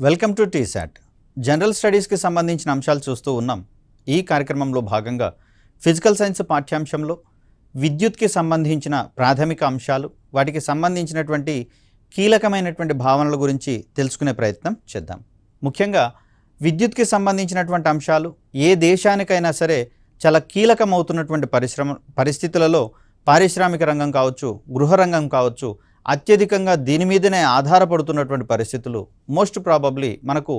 Welcome to T-SAT. General స్టడీస్కి సంబంధించిన అంశాలు చూస్తూ ఉన్నాం. ఈ కార్యక్రమంలో భాగంగా ఫిజికల్ సైన్స్ పాఠ్యాంశంలో విద్యుత్కి సంబంధించిన ప్రాథమిక అంశాలు, వాటికి సంబంధించినటువంటి కీలకమైనటువంటి భావనల గురించి తెలుసుకునే ప్రయత్నం చేద్దాం. ముఖ్యంగా విద్యుత్కి సంబంధించినటువంటి అంశాలు ఏ దేశానికైనా సరే చాలా కీలకమవుతున్నటువంటి పరిస్థితులలో పారిశ్రామిక రంగం కావచ్చు, గృహ రంగం కావచ్చు, అత్యధికంగా దీని మీదనే ఆధారపడుతున్నటువంటి పరిస్థితులు. మోస్ట్ ప్రాబబ్లీ మనకు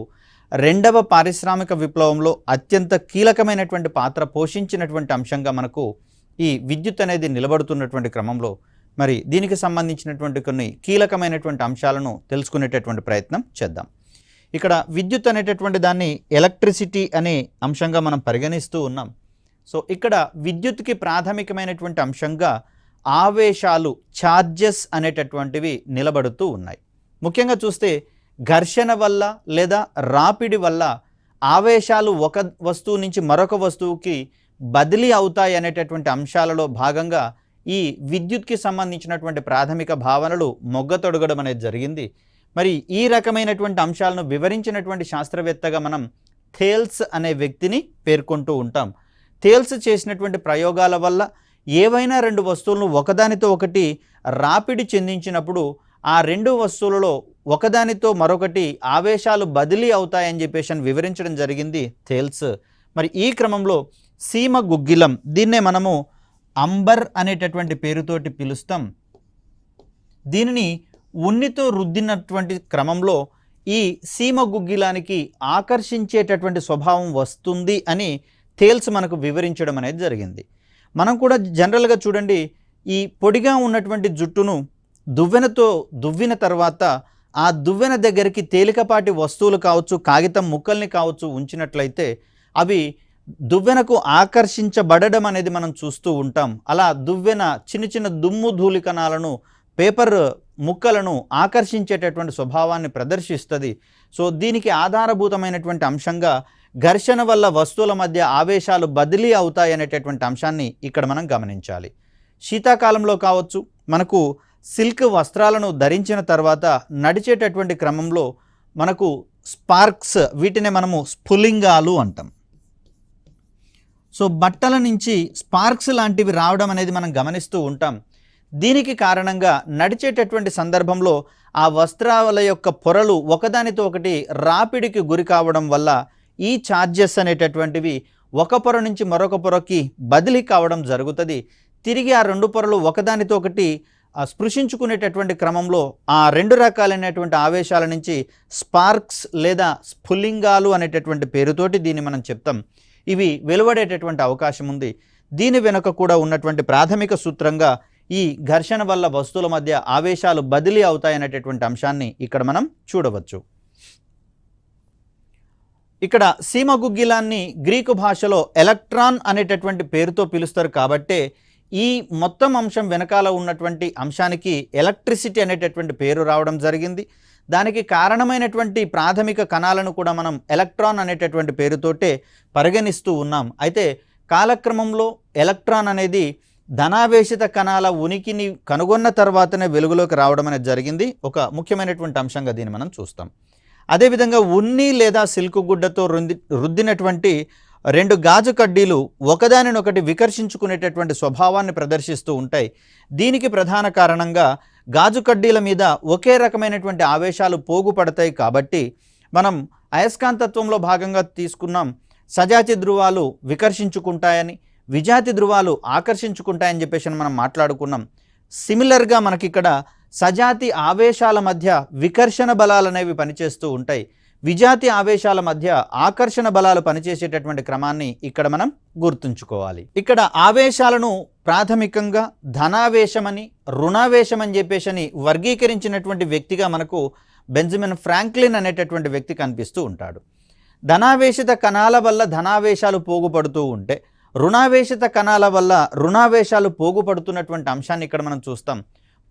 రెండవ పారిశ్రామిక విప్లవంలో అత్యంత కీలకమైనటువంటి పాత్ర పోషించినటువంటి అంశంగా మనకు ఈ విద్యుత్ అనేది నిలబడుతున్నటువంటి క్రమంలో మరి దీనికి సంబంధించినటువంటి కొన్ని కీలకమైనటువంటి అంశాలను తెలుసుకునేటటువంటి ప్రయత్నం చేద్దాం. ఇక్కడ విద్యుత్ అనేటటువంటి దాన్ని ఎలక్ట్రిసిటీ అనే అంశంగా మనం పరిగణిస్తూ ఉన్నాం. సో ఇక్కడ విద్యుత్కి ప్రాథమికమైనటువంటి అంశంగా ఆవేశాలు, ఛార్జెస్ అనేటటువంటివి నిలబడుతూ ఉన్నాయి. ముఖ్యంగా చూస్తే ఘర్షణ వల్ల లేదా రాపిడి వల్ల ఆవేశాలు ఒక వస్తువు నుంచి మరొక వస్తువుకి బదిలీ అవుతాయి అనేటటువంటి అంశాలలో భాగంగా ఈ విద్యుత్కి సంబంధించినటువంటి ప్రాథమిక భావనలు మొగ్గతొడగడం అనేది జరిగింది. మరి ఈ రకమైనటువంటి అంశాలను వివరించినటువంటి శాస్త్రవేత్తగా మనం థేల్స్ అనే వ్యక్తిని పేర్కొంటూ ఉంటాం. థేల్స్ చేసినటువంటి ప్రయోగాల వల్ల ఏవైనా రెండు వస్తువులను ఒకదానితో ఒకటి రాపిడి చెందించినప్పుడు ఆ రెండు వస్తువులలో ఒకదానితో మరొకటి ఆవేశాలు బదిలీ అవుతాయని చెప్పేసి వివరించడం జరిగింది థేల్స్. మరి ఈ క్రమంలో సీమ గుగ్గిలం, దీన్నే మనము అంబర్ అనేటటువంటి పేరుతోటి పిలుస్తాం. దీనిని ఉన్నితో రుద్దినటువంటి క్రమంలో ఈ సీమ గుగ్గిలానికి ఆకర్షించేటటువంటి స్వభావం వస్తుంది అని థేల్స్ మనకు వివరించడం అనేది జరిగింది. మనం కూడా జనరల్గా చూడండి, ఈ పొడిగా ఉన్నటువంటి జుట్టును దువ్వెనతో దువ్విన తర్వాత ఆ దువ్వెన దగ్గరికి తేలికపాటి వస్తువులు కావచ్చు, కాగితం ముక్కల్ని కావచ్చు ఉంచినట్లయితే అవి దువ్వెనకు ఆకర్షించబడడం అనేది మనం చూస్తూ ఉంటాం. అలా దువ్వెన చిన్న చిన్న దుమ్ము ధూళికణాలను, పేపర్ ముక్కలను ఆకర్షించేటటువంటి స్వభావాన్ని ప్రదర్శిస్తుంది. సో దీనికి ఆధారభూతమైనటువంటి అంశంగా ఘర్షణ వల్ల వస్తువుల మధ్య ఆవేశాలు బదిలీ అవుతాయి అనేటటువంటి అంశాన్ని ఇక్కడ మనం గమనించాలి. శీతాకాలంలో కావచ్చు, మనకు సిల్క్ వస్త్రాలను ధరించిన తర్వాత నడిచేటటువంటి క్రమంలో మనకు స్పార్క్స్, వీటిని మనము స్ఫులింగాలు అంటాం. సో బట్టల నుంచి స్పార్క్స్ లాంటివి రావడం అనేది మనం గమనిస్తూ ఉంటాం. దీనికి కారణంగా నడిచేటటువంటి సందర్భంలో ఆ వస్త్రాల యొక్క పొరలు ఒకదానితో ఒకటి రాపిడికి గురి కావడం వల్ల ఈ ఛార్జెస్ అనేటటువంటివి ఒక పొర నుంచి మరొక పొరకి బదిలీ కావడం జరుగుతుంది. తిరిగి ఆ రెండు పొరలు ఒకదానితో ఒకటి స్పృశించుకునేటటువంటి క్రమంలో ఆ రెండు రకాలైనటువంటి ఆవేశాల నుంచి స్పార్క్స్ లేదా స్ఫులింగాలు అనేటటువంటి పేరుతోటి దీన్ని మనం చెప్తాం. ఇవి వెలువడేటటువంటి అవకాశం ఉంది. దీని వెనుక కూడా ఉన్నటువంటి ప్రాథమిక సూత్రంగా ఈ ఘర్షణ వల్ల వస్తువుల మధ్య ఆవేశాలు బదిలీ అవుతాయనేటటువంటి అంశాన్ని ఇక్కడ మనం చూడవచ్చు. ఇక్కడ సీమ గుగ్గిలాన్ని గ్రీకు భాషలో ఎలక్ట్రాన్ అనేటటువంటి పేరుతో పిలుస్తారు. కాబట్టే ఈ మొత్తం అంశం వెనకాల ఉన్నటువంటి అంశానికి ఎలక్ట్రిసిటీ అనేటటువంటి పేరు రావడం జరిగింది. దానికి కారణమైనటువంటి ప్రాథమిక కణాలను కూడా మనం ఎలక్ట్రాన్ అనేటటువంటి పేరుతోటే పరిగణిస్తూ ఉన్నాం. అయితే కాలక్రమంలో ఎలక్ట్రాన్ అనేది ధనావేశిత కణాల ఉనికిని కనుగొన్న తర్వాతనే వెలుగులోకి రావడం అనేది జరిగింది. ఒక ముఖ్యమైనటువంటి అంశంగా దీన్ని మనం చూస్తాం. అదేవిధంగా ఉన్ని లేదా సిల్క్ గుడ్డతో రుద్దినటువంటి రెండు గాజు కడ్డీలు ఒకదానినొకటి వికర్షించుకునేటటువంటి స్వభావాన్ని ప్రదర్శిస్తూ ఉంటాయి. దీనికి ప్రధాన కారణంగా గాజు కడ్డీల మీద ఒకే రకమైనటువంటి ఆవేశాలు పోగుపడతాయి. కాబట్టి మనం అయస్కాంతత్వంలో భాగంగా తీసుకున్నాం. సజాతి ధృవాలు వికర్షించుకుంటాయని, విజాతి ధృవాలు ఆకర్షించుకుంటాయని చెప్పేసి మనం మాట్లాడుకున్నాం. సిమిలర్గా మనకి ఇక్కడ సజాతి ఆవేశాల మధ్య వికర్షణ బలాలు అనేవి పనిచేస్తూ ఉంటాయి. విజాతి ఆవేశాల మధ్య ఆకర్షణ బలాలు పనిచేసేటటువంటి క్రమాన్ని ఇక్కడ మనం గుర్తుంచుకోవాలి. ఇక్కడ ఆవేశాలను ప్రాథమికంగా ధనావేశమని, రుణావేశమని చెప్పేసి వర్గీకరించినటువంటి వ్యక్తిగా మనకు బెంజమిన్ ఫ్రాంక్లిన్ అనేటటువంటి వ్యక్తి కనిపిస్తూ ఉంటాడు. ధనావేశిత కణాల వల్ల ధనావేశాలు పోగుపడుతూ ఉంటే, రుణావేశిత కణాల వల్ల రుణావేశాలు పోగుపడుతున్నటువంటి అంశాన్ని ఇక్కడ మనం చూస్తాం.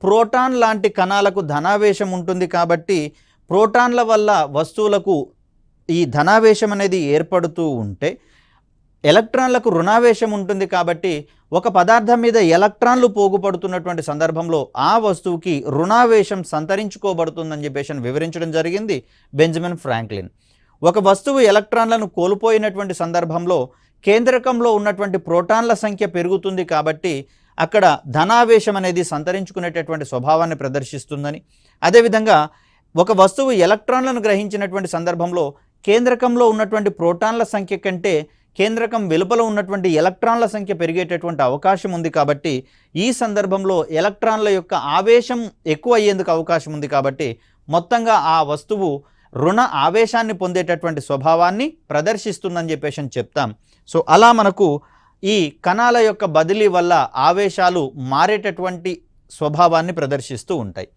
ప్రోటాన్ లాంటి కణాలకు ధనావేశం ఉంటుంది. కాబట్టి ప్రోటాన్ల వల్ల వస్తువులకు ఈ ధనావేశం అనేది ఏర్పడుతూ ఉంటే, ఎలక్ట్రాన్లకు రుణావేశం ఉంటుంది కాబట్టి ఒక పదార్థం మీద ఎలక్ట్రాన్లు పోగుపడుతున్నటువంటి సందర్భంలో ఆ వస్తువుకి రుణావేశం సంతరించుకోబడుతుందని చెప్పేసి వివరించడం జరిగింది బెంజమిన్ ఫ్రాంక్లిన్. ఒక వస్తువు ఎలక్ట్రాన్లను కోల్పోయినటువంటి సందర్భంలో కేంద్రకంలో ఉన్నటువంటి ప్రోటాన్ల సంఖ్య పెరుగుతుంది కాబట్టి అక్కడ ధనావేశం అనేది సంతరించుకునేటటువంటి స్వభావాన్ని ప్రదర్శిస్తుందని, అదేవిధంగా ఒక వస్తువు ఎలక్ట్రాన్లను గ్రహించినటువంటి సందర్భంలో కేంద్రకంలో ఉన్నటువంటి ప్రోటాన్ల సంఖ్య కంటే కేంద్రకం వెలుపల ఉన్నటువంటి ఎలక్ట్రాన్ల సంఖ్య పెరిగేటటువంటి అవకాశం ఉంది కాబట్టి ఈ సందర్భంలో ఎలక్ట్రాన్ల యొక్క ఆవేశం ఎక్కువ అయ్యేందుకు అవకాశం ఉంది కాబట్టి మొత్తంగా ఆ వస్తువు రుణ ఆవేశాన్ని పొందేటటువంటి స్వభావాన్ని ప్రదర్శిస్తుందని చెప్పేసి చెప్తాం. సో అలా మనకు ఈ కణాల యొక్క బదిలీ వల్ల ఆవేశాలు మారేటటువంటి స్వభావాన్ని ప్రదర్శిస్తూ ఉంటాయి.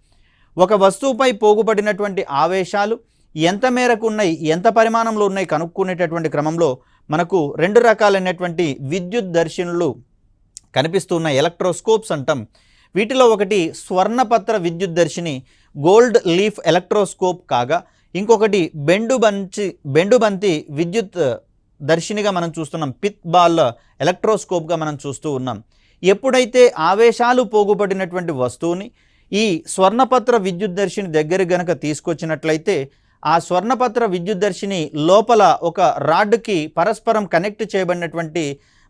ఒక వస్తువుపై పోగుపడినటువంటి ఆవేశాలు ఎంత మేరకు ఉన్నాయి, ఎంత పరిమాణంలో ఉన్నాయి కనుక్కునేటటువంటి క్రమంలో మనకు రెండు రకాలైనటువంటి విద్యుత్ దర్శినులు కనిపిస్తున్న ఎలక్ట్రోస్కోప్స్ అంటాం. వీటిలో ఒకటి స్వర్ణపత్ర విద్యుత్ దర్శిని గోల్డ్ లీఫ్ ఎలక్ట్రోస్కోప్ కాగా ఇంకొకటి బెండుబంతి విద్యుత్ దర్శినిగా మనం చూస్తున్నాం, పిత్ బాల్ ఎలక్ట్రోస్కోప్గా మనం చూస్తూ ఉన్నాం. ఎప్పుడైతే ఆవేశాలు పోగుపడినటువంటి వస్తువుని ఈ స్వర్ణపత్ర విద్యుత్ దర్శిని దగ్గర గనక తీసుకొచ్చినట్లయితే ఆ స్వర్ణపత్ర విద్యుత్ దర్శిని లోపల ఒక రాడ్కి పరస్పరం కనెక్ట్ చేయబడినటువంటి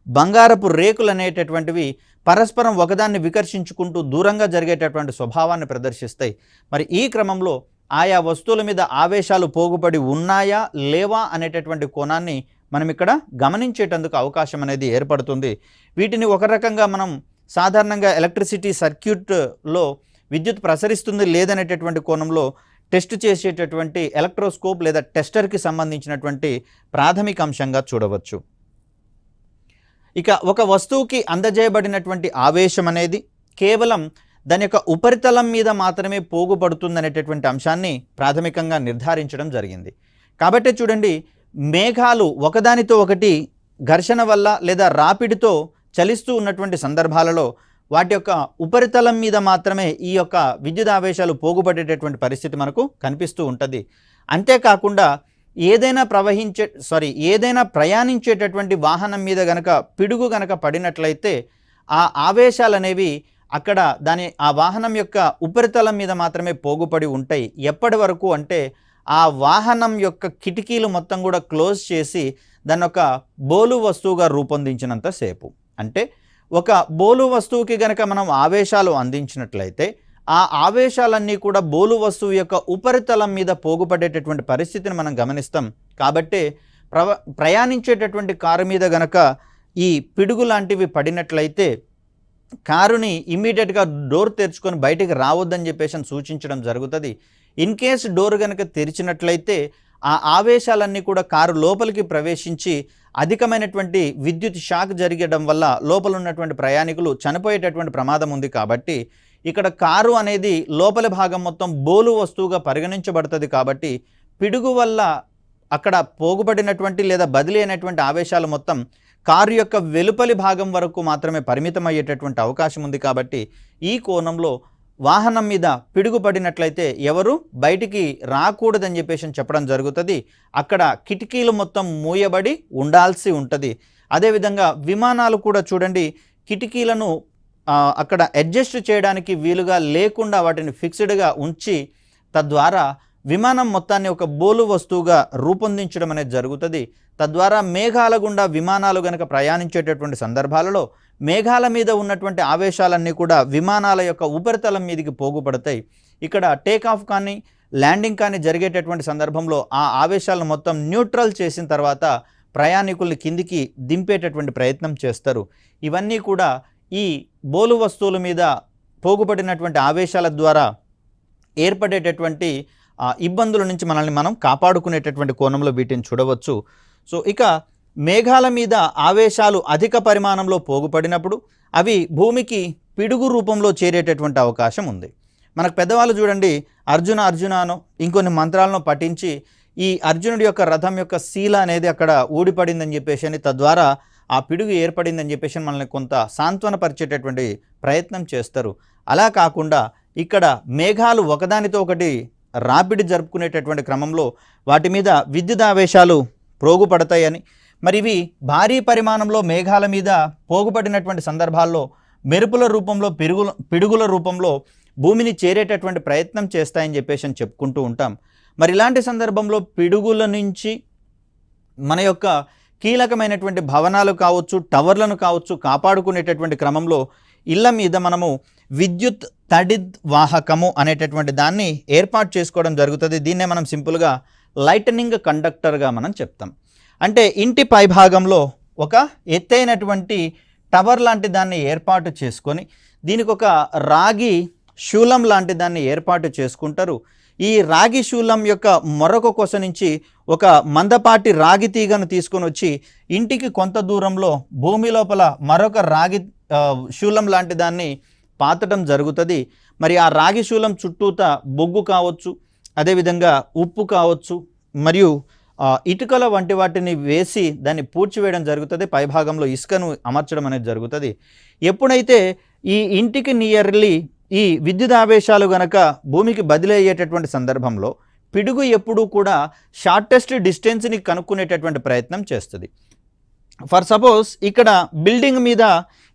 బంగారపు రేకులు అనేటటువంటివి పరస్పరం ఒకదాన్ని వికర్షించుకుంటూ దూరంగా జరిగేటటువంటి స్వభావాన్ని ప్రదర్శిస్తాయి. మరి ఈ క్రమంలో ఆయా వస్తువుల మీద ఆవేశాలు పోగుపడి ఉన్నాయా లేవా అనేటటువంటి కోణాన్ని మనం ఇక్కడ గమనించేటందుకు అవకాశం అనేది ఏర్పడుతుంది. వీటిని ఒక రకంగా మనం సాధారణంగా ఎలక్ట్రిసిటీ సర్క్యూట్లో విద్యుత్ ప్రసరిస్తుంది లేదనేటటువంటి కోణంలో టెస్ట్ చేసేటటువంటి ఎలక్ట్రోస్కోప్ లేదా టెస్టర్కి సంబంధించినటువంటి ప్రాథమిక అంశంగా చూడవచ్చు. ఇక ఒక వస్తువుకి అందజేయబడినటువంటి ఆవేశం అనేది కేవలం దాని యొక్క ఉపరితలం మీద మాత్రమే పోగుపడుతుందనేటటువంటి అంశాన్ని ప్రాథమికంగా నిర్ధారించడం జరిగింది. కాబట్టి చూడండి, మేఘాలు ఒకదానితో ఒకటి ఘర్షణ వల్ల లేదా రాపిడితో చలిస్తూ ఉన్నటువంటి సందర్భాలలో వాటి యొక్క ఉపరితలం మీద మాత్రమే ఈ యొక్క విద్యుత్ ఆవేశాలు పోగుపడేటటువంటి పరిస్థితి మనకు కనిపిస్తూ ఉంటుంది. అంతేకాకుండా ఏదైనా ప్రయాణించేటటువంటి వాహనం మీద గనక పిడుగు గనక పడినట్లయితే ఆ ఆవేశాలు అనేవి అక్కడ ఆ వాహనం యొక్క ఉపరితలం మీద మాత్రమే పోగుపడి ఉంటాయి. ఎప్పటి వరకు అంటే ఆ వాహనం యొక్క కిటికీలు మొత్తం కూడా క్లోజ్ చేసి దాన్ని ఒక బోలు వస్తువుగా రూపొందించినంత సేపు. అంటే ఒక బోలు వస్తువుకి గనక మనం ఆవేశాలు అందించినట్లయితే ఆ ఆవేశాలన్నీ కూడా బోలు వస్తువు యొక్క ఉపరితలం మీద పోగుపడేటటువంటి పరిస్థితిని మనం గమనిస్తాం. కాబట్టి ప్రయాణించేటటువంటి కారు మీద గనక ఈ పిడుగు లాంటివి పడినట్లయితే కారుని ఇమ్మీడియట్గా డోర్ తెరుచుకొని బయటికి రావద్దని చెప్పేసి సూచించడం జరుగుతుంది. ఇన్ కేస్ డోర్ కనుక తెరిచినట్లయితే ఆ ఆవేశాలన్నీ కూడా కారు లోపలికి ప్రవేశించి అధికమైనటువంటి విద్యుత్ షాక్ జరగడం వల్ల లోపల ఉన్నటువంటి ప్రయాణికులు చనిపోయేటటువంటి ప్రమాదం ఉంది. కాబట్టి ఇక్కడ కారు అనేది లోపలి భాగం మొత్తం బోలు వస్తువుగా పరిగణించబడుతుంది. కాబట్టి పిడుగు వల్ల అక్కడ పోగుపడినటువంటి లేదా బదిలీ అయినటువంటి ఆవేశాలు మొత్తం కారు యొక్క వెలుపలి భాగం వరకు మాత్రమే పరిమితం అయ్యేటటువంటి అవకాశం ఉంది. కాబట్టి ఈ కోణంలో వాహనం మీద పిడుగు పడినట్లయితే ఎవరు బయటికి రాకూడదని చెప్పేసి చెప్పడం జరుగుతుంది. అక్కడ కిటికీలు మొత్తం మూయబడి ఉండాల్సి ఉంటుంది. అదేవిధంగా విమానాలు కూడా చూడండి, కిటికీలను అక్కడ అడ్జస్ట్ చేయడానికి వీలుగా లేకుండా వాటిని ఫిక్స్డ్గా ఉంచి తద్వారా విమానం మొత్తాన్ని ఒక బోలు వస్తువుగా రూపొందించడం అనేది జరుగుతుంది. తద్వారా మేఘాల గుండా విమానాలు గనక ప్రయాణించేటటువంటి సందర్భాలలో మేఘాల మీద ఉన్నటువంటి ఆవేశాలన్నీ కూడా విమానాల యొక్క ఉపరితలం మీదకి పోగుపడతాయి. ఇక్కడ టేకాఫ్ కానీ ల్యాండింగ్ కానీ జరిగేటటువంటి సందర్భంలో ఆ ఆవేశాలను మొత్తం న్యూట్రల్ చేసిన తర్వాత ప్రయాణికుల్ని కిందికి దింపేటటువంటి ప్రయత్నం చేస్తారు. ఇవన్నీ కూడా ఈ బోలు వస్తువుల మీద పోగుపడినటువంటి ఆవేశాల ద్వారా ఏర్పడేటటువంటి ఇబ్బందుల నుంచి మనల్ని మనం కాపాడుకునేటటువంటి కోణంలో వీటిని చూడవచ్చు. సో ఇక మేఘాల మీద ఆవేశాలు అధిక పరిమాణంలో పోగుపడినప్పుడు అవి భూమికి పిడుగు రూపంలో చేరేటటువంటి అవకాశం ఉంది. మనకు పెద్దవాళ్ళు చూడండి, అర్జునానో ఇంకొన్ని మంత్రాలను పఠించి ఈ అర్జునుడి యొక్క రథం యొక్క శీల అనేది అక్కడ ఊడిపడిందని చెప్పేసి తద్వారా ఆ పిడుగు ఏర్పడిందని చెప్పేసి మనల్ని కొంత సాంత్వనపరిచేటటువంటి ప్రయత్నం చేస్తారు. అలా కాకుండా ఇక్కడ మేఘాలు ఒకదానితో ఒకటి రాపిడి జరుపుకునేటటువంటి క్రమంలో వాటి మీద విద్యుత్ ఆవేశాలు ప్రోగుపడతాయని, మరి ఇవి భారీ పరిమాణంలో మేఘాల మీద పోగుపడినటువంటి సందర్భాల్లో మెరుపుల రూపంలో పిడుగుల రూపంలో భూమిని చేరేటటువంటి ప్రయత్నం చేస్తాయని చెప్పేసి అని చెప్పుకుంటూ ఉంటాం. మరి ఇలాంటి సందర్భంలో పిడుగుల నుంచి మన యొక్క కీలకమైనటువంటి భవనాలు కావచ్చు, టవర్లను కావచ్చు కాపాడుకునేటటువంటి క్రమంలో ఇళ్ల మీద మనము విద్యుత్ తడిద్వాహకము అనేటటువంటి దాన్ని ఏర్పాటు చేసుకోవడం జరుగుతుంది. దీన్నే మనం సింపుల్గా లైటనింగ్ కండక్టర్గా మనం చెప్తాం. అంటే ఇంటి పైభాగంలో ఒక ఎత్తైనటువంటి టవర్ లాంటి దాన్ని ఏర్పాటు చేసుకొని దీనికి ఒక రాగి శూలం లాంటి దాన్ని ఏర్పాటు చేసుకుంటారు. ఈ రాగి శూలం యొక్క మరొక కొస నుంచి ఒక మందపాటి రాగి తీగను తీసుకొని వచ్చి ఇంటికి కొంత దూరంలో భూమి లోపల మరొక రాగి శూలం లాంటి దాన్ని పాతడం జరుగుతుంది. మరి ఆ రాగి శూలం చుట్టూత బొగ్గు కావచ్చు, అదేవిధంగా ఉప్పు కావచ్చు, మరియు ఇటుకల వంటి వాటిని వేసి దాన్ని పూడ్చివేయడం జరుగుతుంది. పైభాగంలో ఇసుకను అమర్చడం అనేది జరుగుతుంది. ఎప్పుడైతే ఈ ఇంటికి నియర్లీ ఈ విద్యుత్ ఆవేశాలు గనక భూమికి బదిలీ అయ్యేటటువంటి సందర్భంలో పిడుగు ఎప్పుడూ కూడా షార్టెస్ట్ డిస్టెన్స్ని కనుక్కునేటటువంటి ప్రయత్నం చేస్తుంది. ఫర్ సపోజ్ ఇక్కడ బిల్డింగ్ మీద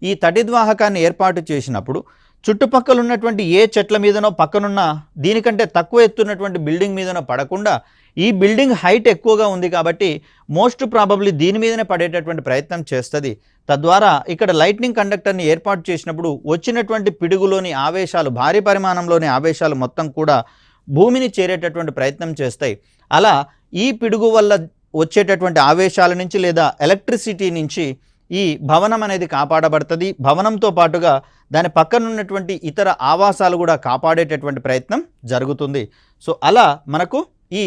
ఈ తడిద్వాహకాన్ని ఏర్పాటు చేసినప్పుడు చుట్టుపక్కల ఉన్నటువంటి ఏ చెట్ల మీదనో పక్కనున్న దీనికంటే తక్కువ ఎత్తున్నటువంటి బిల్డింగ్ మీదనో పడకుండా ఈ బిల్డింగ్ హైట్ ఎక్కువగా ఉంది కాబట్టి మోస్ట్ ప్రాబబ్లీ దీని మీదనే పడేటటువంటి ప్రయత్నం చేస్తుంది. తద్వారా ఇక్కడ లైట్నింగ్ కండక్టర్ని ఏర్పాటు చేసినప్పుడు వచ్చినటువంటి పిడుగులోని ఆవేశాలు, భారీ పరిమాణంలోని ఆవేశాలు మొత్తం కూడా భూమిని చేరేటటువంటి ప్రయత్నం చేస్తాయి. అలా ఈ పిడుగు వల్ల వచ్చేటటువంటి ఆవేశాల నుంచి లేదా ఎలక్ట్రిసిటీ నుంచి ఈ భవనం అనేది కాపాడబడుతుంది. భవనంతో పాటుగా దాని పక్కన ఉన్నటువంటి ఇతర ఆవాసాలు కూడా కాపాడేటటువంటి ప్రయత్నం జరుగుతుంది. సో అలా మనకు ఈ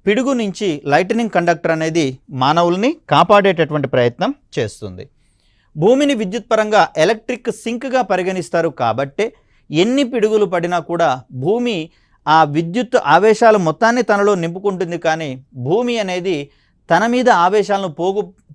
పిడుగు నుంచి లైటనింగ్ కండక్టర్ అనేది మానవుల్ని కాపాడేటటువంటి ప్రయత్నం చేస్తుంది. భూమిని విద్యుత్ పరంగా ఎలక్ట్రిక్ సింక్గా పరిగణిస్తారు కాబట్టే ఎన్ని పిడుగులు పడినా కూడా భూమి ఆ విద్యుత్ ఆవేశాలు మొత్తాన్ని తనలో నింపుకుంటుంది. కానీ భూమి అనేది తన మీద ఆవేశాలను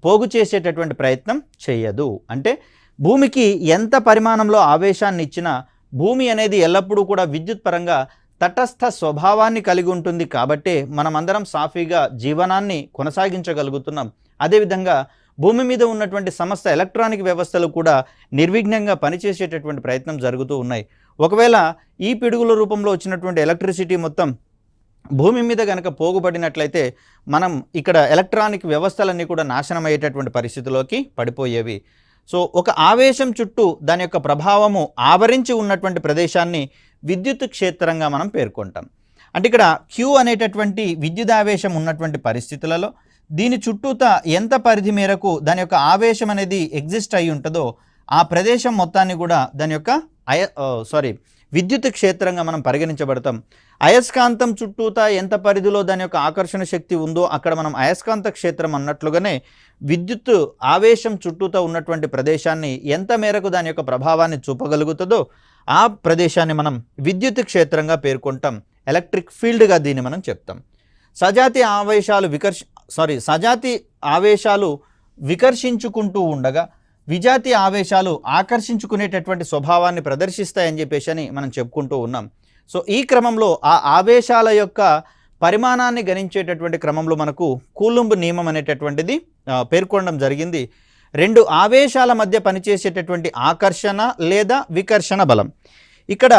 పోగు చేసేటటువంటి ప్రయత్నం చేయదు. అంటే భూమికి ఎంత పరిమాణంలో ఆవేశాన్ని ఇచ్చినా భూమి అనేది ఎల్లప్పుడూ కూడా విద్యుత్ పరంగా తటస్థ స్వభావాన్ని కలిగి ఉంటుంది. కాబట్టే మనమందరం సాఫీగా జీవనాన్ని కొనసాగించగలుగుతున్నాం. అదేవిధంగా భూమి మీద ఉన్నటువంటి సమస్త ఎలక్ట్రానిక్ వ్యవస్థలు కూడా నిర్విఘ్నంగా పనిచేసేటటువంటి ప్రయత్నం జరుగుతూ ఉన్నాయి. ఒకవేళ ఈ పిడుగుల రూపంలో వచ్చినటువంటి ఎలక్ట్రిసిటీ మొత్తం భూమి మీద కనుక పోగుపడినట్లయితే మనం ఇక్కడ ఎలక్ట్రానిక్ వ్యవస్థలన్నీ కూడా నాశనం అయ్యేటటువంటి పరిస్థితిలోకి పడిపోయేవి. సో ఒక ఆవేశం చుట్టూ దాని యొక్క ప్రభావము ఆవరించి ఉన్నటువంటి ప్రదేశాన్ని విద్యుత్ క్షేత్రంగా మనం పేర్కొంటాం. అంటే ఇక్కడ క్యూ అనేటటువంటి విద్యుత్ ఆవేశం ఉన్నటువంటి పరిస్థితులలో దీని చుట్టూత ఎంత పరిధి మేరకు దాని యొక్క ఆవేశం అనేది ఎగ్జిస్ట్ అయి ఉంటుందో ఆ ప్రదేశం మొత్తాన్ని కూడా దాని యొక్క విద్యుత్ క్షేత్రంగా మనం పరిగణించబడతాం. అయస్కాంతం చుట్టూతా ఎంత పరిధిలో దాని యొక్క ఆకర్షణ శక్తి ఉందో అక్కడ మనం అయస్కాంత క్షేత్రం అన్నట్లుగానే విద్యుత్ ఆవేశం చుట్టూతా ఉన్నటువంటి ప్రదేశాన్ని ఎంత మేరకు దాని యొక్క ప్రభావాన్ని చూపగలుగుతుందో ఆ ప్రదేశాన్ని మనం విద్యుత్ క్షేత్రంగా పేర్కొంటాం. ఎలక్ట్రిక్ ఫీల్డ్గా దీన్ని మనం చెప్తాం. సజాతి ఆవేశాలు వికర్షించుకుంటూ ఉండగా విజాతి ఆవేశాలు ఆకర్షించుకునేటటువంటి స్వభావాన్ని ప్రదర్శిస్తాయని చెప్పేసి మనం చెప్పుకుంటూ ఉన్నాం. సో ఈ క్రమంలో ఆ ఆవేశాల యొక్క పరిమాణాన్ని గణించేటటువంటి క్రమంలో మనకు కూలుంబ్ నియమం అనేటటువంటిది పేర్కొనడం జరిగింది. రెండు ఆవేశాల మధ్య పనిచేసేటటువంటి ఆకర్షణ లేదా వికర్షణ బలం. ఇక్కడ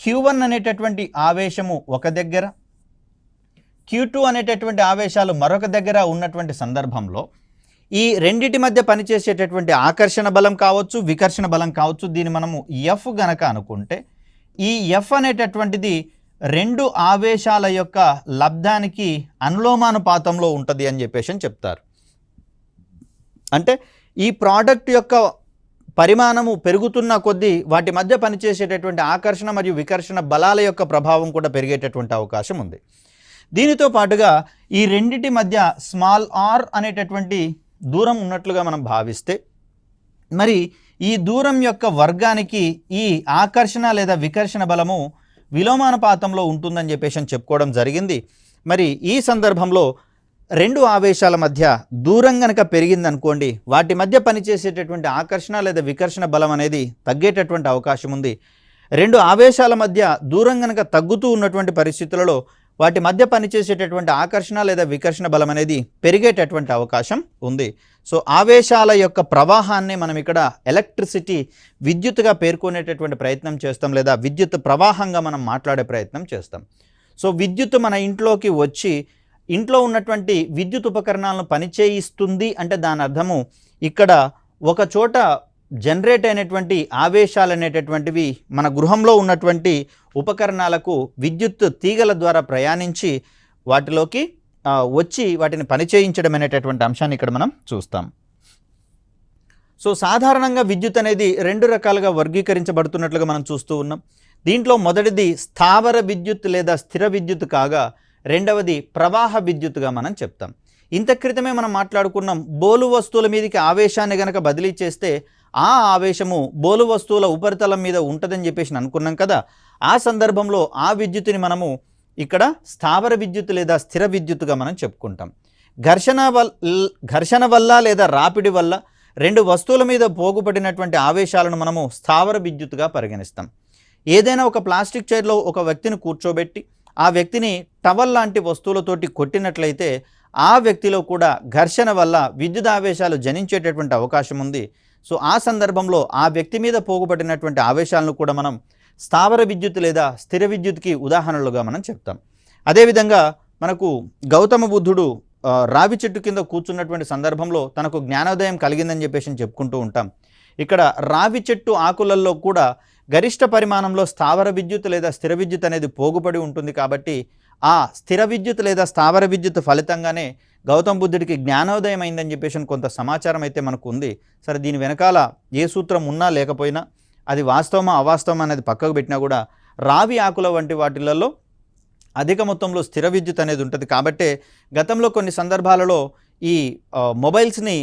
Q1 అనేటటువంటి ఆవేశము ఒక దగ్గర, Q2 అనేటటువంటి ఆవేశాలు మరొక దగ్గర ఉన్నటువంటి సందర్భంలో ఈ రెండిటి మధ్య పనిచేసేటటువంటి ఆకర్షణ బలం కావచ్చు, వికర్షణ బలం కావచ్చు, దీన్ని మనము F గనక అనుకుంటే ఈ F అనేటటువంటిది రెండు ఆవేశాల యొక్క లబ్ధానికి అనులోమానుపాతంలో ఉంటుంది అని చెప్పేసి చెప్తారు. అంటే ఈ ప్రోడక్ట్ యొక్క పరిమాణము పెరుగుతున్న కొద్దీ వాటి మధ్య పనిచేసేటటువంటి ఆకర్షణ మరియు వికర్షణ బలాల యొక్క ప్రభావం కూడా పెరిగేటటువంటి అవకాశం ఉంది. దీనితో పాటుగా ఈ రెండిటి మధ్య స్మాల్ r అనేటటువంటి దూరం ఉన్నట్లుగా మనం భావిస్తే మరి ఈ దూరం యొక్క వర్గానికి ఈ ఆకర్షణ లేదా వికర్షణ బలము విలోమానుపాతంలో ఉంటుందని చెప్పేసి చెప్పుకోవడం జరిగింది. మరి ఈ సందర్భంలో రెండు ఆవేశాల మధ్య దూరం గనక పెరిగిందనుకోండి వాటి మధ్య పనిచేసేటటువంటి ఆకర్షణ లేదా వికర్షణ బలం అనేది తగ్గేటటువంటి అవకాశం ఉంది. రెండు ఆవేశాల మధ్య దూరం గనక తగ్గుతూ ఉన్నటువంటి పరిస్థితులలో వాటి మధ్య పనిచేసేటటువంటి ఆకర్షణ లేదా వికర్షణ బలం అనేది పెరిగేటటువంటి అవకాశం ఉంది. సో ఆవేశాల యొక్క ప్రవాహాన్ని మనం ఇక్కడ ఎలక్ట్రిసిటీ విద్యుత్తుగా పేర్కొనేటటువంటి ప్రయత్నం చేస్తాం, లేదా విద్యుత్ ప్రవాహంగా మనం మాట్లాడే ప్రయత్నం చేస్తాం. సో విద్యుత్ మన ఇంట్లోకి వచ్చి ఇంట్లో ఉన్నటువంటి విద్యుత్ ఉపకరణాలను పనిచేయిస్తుంది అంటే దాని అర్థము ఇక్కడ ఒక చోట జనరేట్ అయినటువంటి ఆవేశాలు అనేటటువంటివి మన గృహంలో ఉన్నటువంటి ఉపకరణాలకు విద్యుత్ తీగల ద్వారా ప్రయాణించి వాటిలోకి వచ్చి వాటిని పనిచేయించడం అనేటటువంటి అంశాన్ని ఇక్కడ మనం చూస్తాం. సో సాధారణంగా విద్యుత్ అనేది 2 రకాలుగా వర్గీకరించబడుతున్నట్లుగా మనం చూస్తూ ఉన్నాం. దీంట్లో మొదటిది స్థావర విద్యుత్ లేదా స్థిర విద్యుత్ కాగా రెండవది ప్రవాహ విద్యుత్తుగా మనం చెప్తాం. ఇంత క్రితమే మనం మాట్లాడుకున్నాం, బోలు వస్తువుల మీదకి ఆవేశాన్ని గనక బదిలీ చేస్తే ఆ ఆవేశము బోలు వస్తువుల ఉపరితలం మీద ఉంటుందని చెప్పేసి అనుకున్నాం కదా. ఆ సందర్భంలో ఆ విద్యుత్తుని మనము ఇక్కడ స్థావర విద్యుత్ లేదా స్థిర విద్యుత్తుగా మనం చెప్పుకుంటాం. ఘర్షణ వల్ల లేదా రాపిడి వల్ల 2 వస్తువుల మీద పోగుపడినటువంటి ఆవేశాలను మనము స్థావర విద్యుత్తుగా పరిగణిస్తాం. ఏదైనా ఒక ప్లాస్టిక్ చైర్లో ఒక వ్యక్తిని కూర్చోబెట్టి ఆ వ్యక్తిని టవల్ లాంటి వస్తువులతోటి కొట్టినట్లయితే ఆ వ్యక్తిలో కూడా ఘర్షణ వల్ల విద్యుత్ ఆవేశాలు జనించేటటువంటి అవకాశం ఉంది. సో ఆ సందర్భంలో ఆ వ్యక్తి మీద పోగుపడినటువంటి ఆవేశాలను కూడా మనం స్థావర విద్యుత్ లేదా స్థిర విద్యుత్కి ఉదాహరణలుగా మనం చెప్తాం. అదేవిధంగా మనకు గౌతమ బుద్ధుడు రావి చెట్టు కింద కూర్చున్నటువంటి సందర్భంలో తనకు జ్ఞానోదయం కలిగిందని చెప్పేసి చెప్పుకుంటూ ఉంటాం. ఇక్కడ రావి చెట్టు ఆకులలో కూడా గరిష్ట పరిమాణంలో స్థావర విద్యుత్ లేదా స్థిర విద్యుత్ అనేది పోగుపడి ఉంటుంది. కాబట్టి ఆ స్థిర విద్యుత్ లేదా స్థావర విద్యుత్ ఫలితంగానే గౌతమ బుద్ధుడికి జ్ఞానోదయం అయిందని చెప్పేసి కొంత సమాచారం అయితే మనకు ఉంది. సరే, దీని వెనకాల ఏ సూత్రం ఉన్నా లేకపోయినా అది వాస్తవమా అవాస్తవమా అనేది పక్కకు పెట్టినా కూడా రావి ఆకుల వంటి వాటిలలో అధిక మొత్తంలో స్థిర విద్యుత్ అనేది ఉంటుంది. కాబట్టే గతంలో కొన్ని సందర్భాలలో ఈ మొబైల్స్ని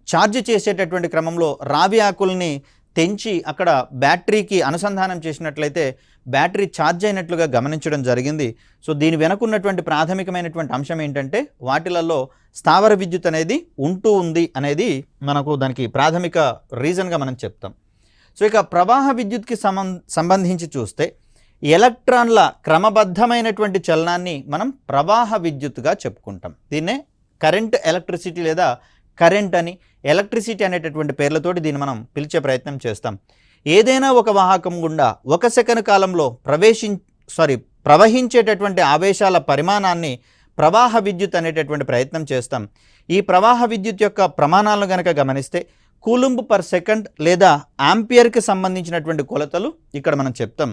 ఛార్జ్ చేసేటటువంటి క్రమంలో రావి ఆకుల్ని తెంచి అక్కడ బ్యాటరీకి అనుసంధానం చేసినట్లయితే బ్యాటరీ ఛార్జ్ అయినట్లుగా గమనించడం జరిగింది. సో దీని వెనుకున్నటువంటి ప్రాథమికమైనటువంటి అంశం ఏంటంటే వాటిలలో స్థావర విద్యుత్ అనేది ఉంటూ ఉంది అనేది మనకు దానికి ప్రాథమిక రీజన్గా మనం చెప్తాం. సో ఇక ప్రవాహ విద్యుత్కి సంబంధించి చూస్తే ఎలక్ట్రాన్ల క్రమబద్ధమైనటువంటి చలనాన్ని మనం ప్రవాహ విద్యుత్తుగా చెప్పుకుంటాం. దీన్నే కరెంట్ ఎలక్ట్రిసిటీ లేదా కరెంట్ అని, ఎలక్ట్రిసిటీ అనేటటువంటి పేర్లతోటి దీన్ని మనం పిలిచే ప్రయత్నం చేస్తాం. ఏదైనా ఒక వాహకం గుండా 1 సెకను కాలంలో ప్రవహించేటటువంటి ఆవేశాల పరిమాణాన్ని ప్రవాహ విద్యుత్ అనేటటువంటి ప్రయత్నం చేస్తాం. ఈ ప్రవాహ విద్యుత్ యొక్క ప్రమాణాలను గనక గమనిస్తే కూలుంబ్ పర్ సెకండ్ లేదా ఆంపియర్కి సంబంధించినటువంటి కొలతలు ఇక్కడ మనం చెప్తాం.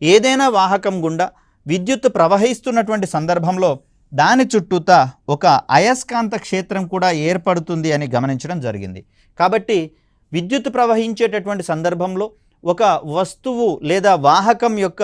ఏదైనా వాహకం గుండా విద్యుత్ ప్రవహిస్తున్నటువంటి సందర్భంలో దాని చుట్టూతా ఒక అయస్కాంత క్షేత్రం కూడా ఏర్పడుతుంది అని గమనించడం జరిగింది. కాబట్టి విద్యుత్ ప్రవహించేటటువంటి సందర్భంలో ఒక వస్తువు లేదా వాహకం యొక్క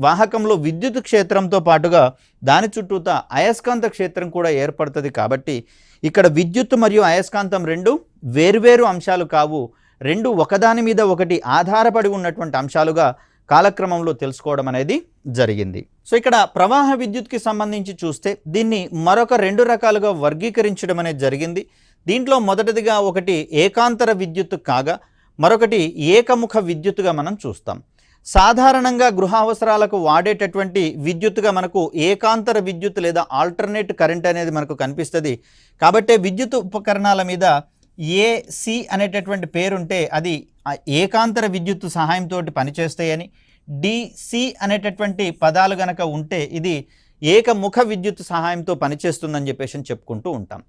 వాహకంలో విద్యుత్ క్షేత్రంతో పాటుగా దాని చుట్టూతా అయస్కాంత క్షేత్రం కూడా ఏర్పడుతుంది. కాబట్టి ఇక్కడ విద్యుత్ మరియు అయస్కాంతం 2 వేర్వేరు అంశాలు కావు, 2 ఒకదాని మీద ఒకటి ఆధారపడి ఉన్నటువంటి అంశాలుగా కాలక్రమంలో తెలుసుకోవడం అనేది జరిగింది. సో ఇక్కడ ప్రవాహ విద్యుత్కి సంబంధించి చూస్తే దీన్ని మరొక 2 రకాలుగా వర్గీకరించడం అనేది జరిగింది. దీంట్లో మొదటిదిగా ఒకటి ఏకాంతర విద్యుత్ కాగా మరొకటి ఏకముఖ విద్యుత్తుగా మనం చూస్తాం. సాధారణంగా గృహ అవసరాలకు వాడేటటువంటి విద్యుత్తుగా మనకు ఏకాంతర విద్యుత్ లేదా ఆల్టర్నేట్ కరెంట్ అనేది మనకు కనిపిస్తుంది. కాబట్టి విద్యుత్ ఉపకరణాల మీద ఏసి అనేటటువంటి పేరుంటే అది ఏకాంతర విద్యుత్ సహాయంతో పనిచేస్తాయని, డిసి అనేటటువంటి పదాలు గనక ఉంటే ఇది ఏకముఖ విద్యుత్ సహాయంతో పనిచేస్తుందని చెప్పేసి చెప్పుకుంటూ ఉంటాం.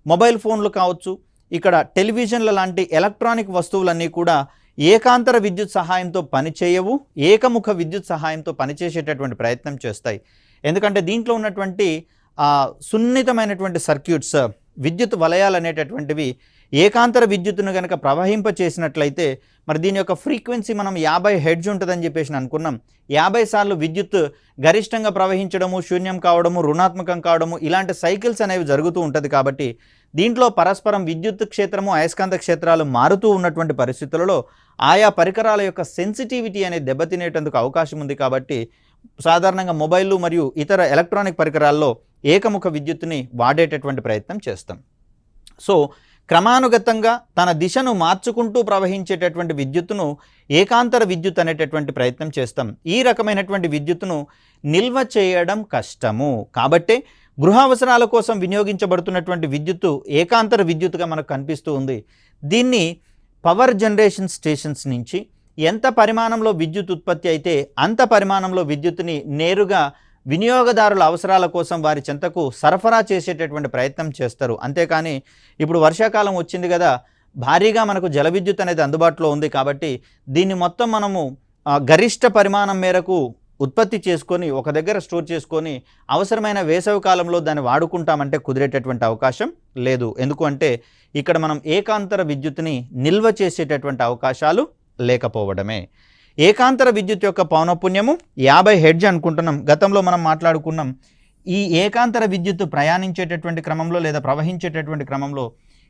మొబైల్ ఫోన్లు కావచ్చు, ఇక్కడ టెలివిజన్ల లాంటి ఎలక్ట్రానిక్ వస్తువులన్నీ కూడా ఏకాంతర విద్యుత్ సహాయంతో పనిచేయవు, ఏకముఖ విద్యుత్ సహాయంతో పనిచేసేటటువంటి ప్రయత్నం చేస్తాయి. ఎందుకంటే దీంట్లో ఉన్నటువంటి సున్నితమైనటువంటి సర్క్యూట్స్, విద్యుత్ వలయాలు అనేటటువంటివి ఏకాంతర విద్యుత్తును కనుక ప్రవహింప చేసినట్లయితే మరి దీని యొక్క ఫ్రీక్వెన్సీ మనం 50 హెర్ట్జ్ ఉంటుందని చెప్పేసి అనుకున్నాం. 50 సార్లు విద్యుత్ గరిష్టంగా ప్రవహించడము, శూన్యం కావడము, రుణాత్మకం కావడము ఇలాంటి సైకిల్స్ అనేవి జరుగుతూ ఉంటుంది. కాబట్టి దీంట్లో పరస్పరం విద్యుత్ క్షేత్రము, అయస్కాంత క్షేత్రాలు మారుతూ ఉన్నటువంటి పరిస్థితులలో ఆయా పరికరాల యొక్క సెన్సిటివిటీ అనేది దెబ్బతినేటందుకు అవకాశం ఉంది. కాబట్టి సాధారణంగా మొబైళ్ళు మరియు ఇతర ఎలక్ట్రానిక్ పరికరాల్లో ఏకముఖ విద్యుత్తుని వాడేటటువంటి ప్రయత్నం చేస్తాం. సో క్రమానుగతంగా తన దిశను మార్చుకుంటూ ప్రవహించేటటువంటి విద్యుత్తును ఏకాంతర విద్యుత్ అనేటటువంటి ప్రయత్నం చేస్తాం. ఈ రకమైనటువంటి విద్యుత్తును నిల్వ చేయడం కష్టము. కాబట్టే గృహ అవసరాల కోసం వినియోగించబడుతున్నటువంటి విద్యుత్తు ఏకాంతర విద్యుత్తుగా మనకు కనిపిస్తూ ఉంది. దీన్ని పవర్ జనరేషన్ స్టేషన్స్ నుంచి ఎంత పరిమాణంలో విద్యుత్ ఉత్పత్తి అయితే అంత పరిమాణంలో విద్యుత్తుని నేరుగా వినియోగదారుల అవసరాల కోసం వారి చెంతకు సరఫరా చేసేటటువంటి ప్రయత్నం చేస్తారు. అంతేకాని ఇప్పుడు వర్షాకాలం వచ్చింది కదా, భారీగా మనకు జల విద్యుత్ అనేది అందుబాటులో ఉంది కాబట్టి దీన్ని మొత్తం మనము గరిష్ట పరిమాణం మేరకు ఉత్పత్తి చేసుకొని ఒక దగ్గర స్టోర్ చేసుకొని అవసరమైన వేసవి కాలంలో దాన్ని వాడుకుంటామంటే కుదిరేటటువంటి అవకాశం లేదు. ఎందుకంటే ఇక్కడ మనం ఏకాంతర విద్యుత్తుని నిల్వ చేసేటటువంటి అవకాశాలు లేకపోవడమే. ఏకాంతర విద్యుత్ యొక్క పౌనఃపున్యము 50 హెర్ట్జ్ అనుకుంటున్నాం. గతంలో మనం మాట్లాడుకున్నాం. ఈ ఏకాంతర విద్యుత్తు ప్రయాణించేటటువంటి క్రమంలో లేదా ప్రవహించేటటువంటి క్రమంలో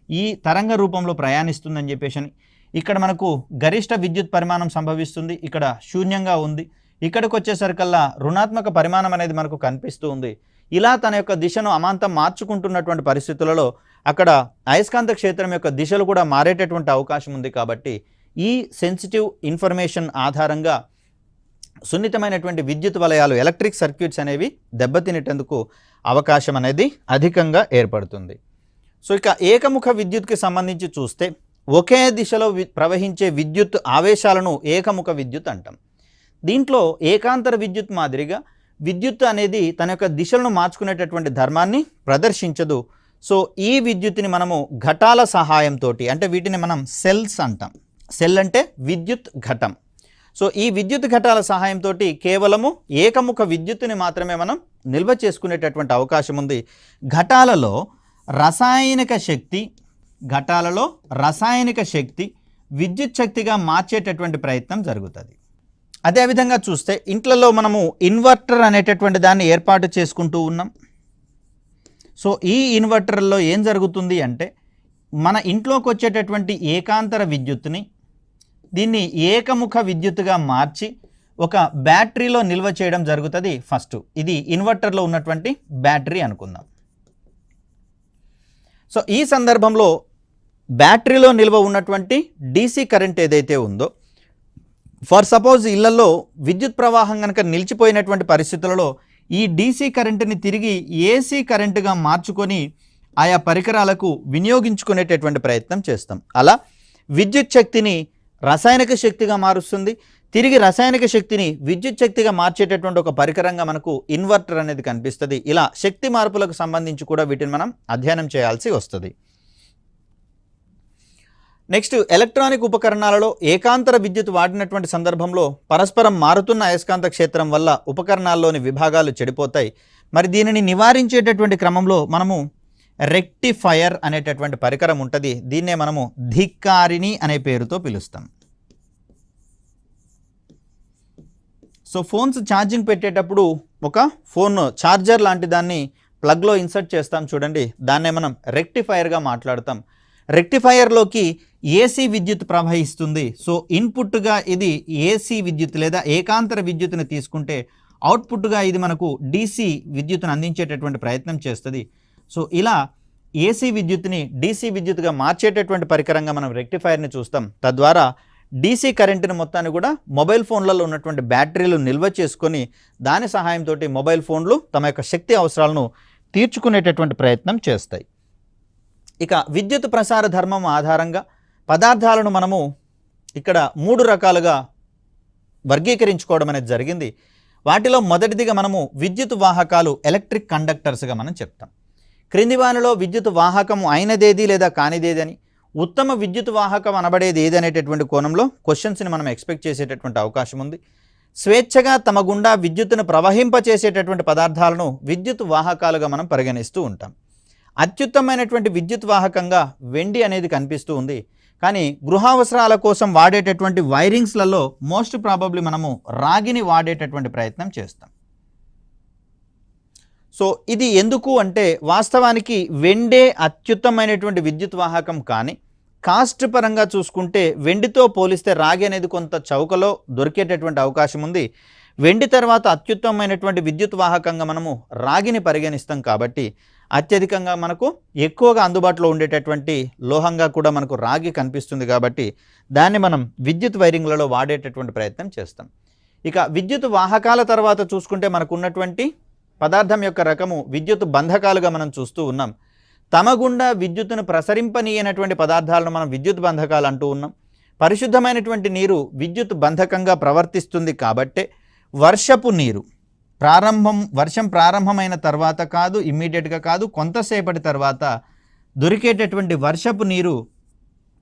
ఈ తరంగ రూపంలో ప్రయాణిస్తుందని చెప్పేసి ఇక్కడ మనకు గరిష్ట విద్యుత్ పరిమాణం సంభవిస్తుంది, ఇక్కడ శూన్యంగా ఉంది. ఇక్కడికి వచ్చేసరికల్లా రుణాత్మక పరిమాణం అనేది మనకు కనిపిస్తూ ఉంది. ఇలా తన యొక్క దిశను అమాంతం మార్చుకుంటున్నటువంటి పరిస్థితులలో అక్కడ అయస్కాంత క్షేత్రం యొక్క దిశలు కూడా మారేటటువంటి అవకాశం ఉంది. కాబట్టి ఈ సెన్సిటివ్ ఇన్ఫర్మేషన్ ఆధారంగా సున్నితమైనటువంటి విద్యుత్ వలయాలు ఎలక్ట్రిక్ సర్క్యూట్స్ అనేవి దెబ్బతినేటందుకు అవకాశం అనేది అధికంగా ఏర్పడుతుంది. సో ఇక ఏకముఖ విద్యుత్కి సంబంధించి చూస్తే ఒకే దిశలో ప్రవహించే విద్యుత్ ఆవేశాలను ఏకముఖ విద్యుత్ అంటాం. దీంట్లో ఏకాంతర విద్యుత్ మాదిరిగా విద్యుత్ అనేది తన యొక్క దిశలను మార్చుకునేటటువంటి ధర్మాన్ని ప్రదర్శించదు. సో ఈ విద్యుత్తుని మనము ఘటాల సహాయంతో, అంటే వీటిని మనం సెల్స్ అంటాం. సెల్ అంటే విద్యుత్ ఘటం. సో ఈ విద్యుత్ ఘటాల సహాయంతో కేవలము ఏకముఖ విద్యుత్తుని మాత్రమే మనం నిల్వ చేసుకునేటటువంటి అవకాశం ఉంది. ఘటాలలో రసాయనిక శక్తి విద్యుత్ శక్తిగా మార్చేటటువంటి ప్రయత్నం జరుగుతుంది. అదేవిధంగా చూస్తే ఇంట్లలో మనము ఇన్వర్టర్ అనేటటువంటి దాన్ని ఏర్పాటు చేసుకుంటూ ఉన్నాం. సో ఈ ఇన్వర్టర్లో ఏం జరుగుతుంది అంటే మన ఇంట్లోకి వచ్చేటటువంటి ఏకాంతర విద్యుత్తుని దీన్ని ఏకముఖ విద్యుత్తుగా మార్చి ఒక బ్యాటరీలో నిల్వ చేయడం జరుగుతుంది. ఫస్ట్ ఇది ఇన్వర్టర్లో ఉన్నటువంటి బ్యాటరీ అనుకుందాం. సో ఈ సందర్భంలో బ్యాటరీలో నిల్వ ఉన్నటువంటి డీసీ కరెంట్ ఏదైతే ఉందో, ఫర్ సపోజ్ ఇళ్లలో విద్యుత్ ప్రవాహం కనుక నిలిచిపోయినటువంటి పరిస్థితులలో ఈ డీసీ కరెంటుని తిరిగి ఏసీ కరెంటుగా మార్చుకొని ఆయా పరికరాలకు వినియోగించుకునేటటువంటి ప్రయత్నం చేస్తాం. అలా విద్యుత్ శక్తిని రసాయనిక శక్తిగా మారుస్తుంది. తిరిగి రసాయనిక శక్తిని విద్యుత్ శక్తిగా మార్చేటటువంటి ఒక పరికరంగా మనకు ఇన్వర్టర్ అనేది కనిపిస్తుంది. ఇలా శక్తి మార్పులకు సంబంధించి కూడా వీటిని మనం అధ్యయనం చేయాల్సి వస్తుంది. నెక్స్ట్, ఎలక్ట్రానిక్ ఉపకరణాలలో ఏకాంతర విద్యుత్ వాడినటువంటి సందర్భంలో పరస్పరం మారుతున్న అయస్కాంత క్షేత్రం వల్ల ఉపకరణాల్లోని విభాగాలు చెడిపోతాయి. మరి దీనిని నివారించేటటువంటి క్రమంలో మనము రెక్టిఫైయర్ అనేటటువంటి పరికరం ఉంటుంది. దీన్నే మనము ధిక్కారిణి అనే పేరుతో పిలుస్తాం. సో ఫోన్స్ ఛార్జింగ్ పెట్టేటప్పుడు ఒక ఫోన్ ఛార్జర్ లాంటి దాన్ని ప్లగ్లో ఇన్సర్ట్ చేస్తాం చూడండి, దాన్నే మనం రెక్టిఫైయర్గా మాట్లాడతాం. రెక్టిఫైయర్లోకి ఏసీ విద్యుత్ ప్రవహిస్తుంది. సో ఇన్పుట్గా ఇది ఏసీ విద్యుత్ లేదా ఏకాంతర విద్యుత్తుని తీసుకుంటే అవుట్పుట్గా ఇది మనకు డీసీ విద్యుత్తును అందించేటటువంటి ప్రయత్నం చేస్తుంది. సో ఇలా ఏసీ విద్యుత్తుని డీసీ విద్యుత్తుగా మార్చేటటువంటి పరికరంగా మనం రెక్టిఫైయర్ని చూస్తాం. తద్వారా డీసీ కరెంటుని మొత్తాన్ని కూడా మొబైల్ ఫోన్లలో ఉన్నటువంటి బ్యాటరీలు నిల్వ చేసుకొని దాని సహాయంతో మొబైల్ ఫోన్లు తమ యొక్క శక్తి అవసరాలను తీర్చుకునేటటువంటి ప్రయత్నం చేస్తాయి. ఇక విద్యుత్ ప్రసార ధర్మం ఆధారంగా పదార్థాలను మనము ఇక్కడ 3 రకాలుగా వర్గీకరించుకోవడం అనేది జరిగింది. వాటిలో మొదటిదిగా మనము విద్యుత్ వాహకాలు ఎలక్ట్రిక్ కండక్టర్స్గా మనం చెప్తాం. క్రింది వానిలో విద్యుత్ వాహకం అయినదేది లేదా కానిదేది అని, ఉత్తమ విద్యుత్ వాహకం అనబడేది ఏది అనేటటువంటి కోణంలో క్వశ్చన్స్ని మనం ఎక్స్పెక్ట్ చేసేటటువంటి అవకాశం ఉంది. స్వేచ్ఛగా తమ గుండా విద్యుత్తును ప్రవహింపచేసేటటువంటి పదార్థాలను విద్యుత్ వాహకాలుగా మనం పరిగణిస్తూ ఉంటాం. అత్యుత్తమైనటువంటి విద్యుత్ వాహకంగా వెండి అనేది కనిపిస్తూ ఉంది. కానీ గృహావసరాల కోసం వాడేటటువంటి వైరింగ్స్లలో మోస్ట్ ప్రాబబ్లీ మనము రాగిని వాడేటటువంటి ప్రయత్నం చేస్తాం. సో ఇది ఎందుకు అంటే వాస్తవానికి వెండే అత్యుత్తమైనటువంటి విద్యుత్ వాహకం, కానీ కాస్ట్ పరంగా చూసుకుంటే వెండితో పోలిస్తే రాగి అనేది కొంత చౌకలో దొరికేటటువంటి అవకాశం ఉంది. వెండి తర్వాత అత్యుత్తమైనటువంటి విద్యుత్ వాహకంగా మనము రాగిని పరిగణిస్తాం. కాబట్టి అత్యధికంగా మనకు ఎక్కువగా అందుబాటులో ఉండేటటువంటి లోహంగా కూడా మనకు రాగి కనిపిస్తుంది. కాబట్టి దాన్ని మనం విద్యుత్ వైరింగ్లలో వాడేటటువంటి ప్రయత్నం చేస్తాం. ఇక విద్యుత్ వాహకాల తర్వాత చూసుకుంటే మనకు ఉన్నటువంటి పదార్థం యొక్క రకము విద్యుత్ బంధకాలుగా మనం చూస్తూ ఉన్నాం. తమ గుండా విద్యుత్తును ప్రసరింపనీయనటువంటి పదార్థాలను మనం విద్యుత్ బంధకాలు అంటూ ఉన్నాం. పరిశుద్ధమైనటువంటి నీరు విద్యుత్ బంధకంగా ప్రవర్తిస్తుంది కాబట్టే వర్షం ప్రారంభమైన తర్వాత కాదు, ఇమ్మీడియట్గా కాదు, కొంతసేపటి తర్వాత దొరికేటటువంటి వర్షపు నీరు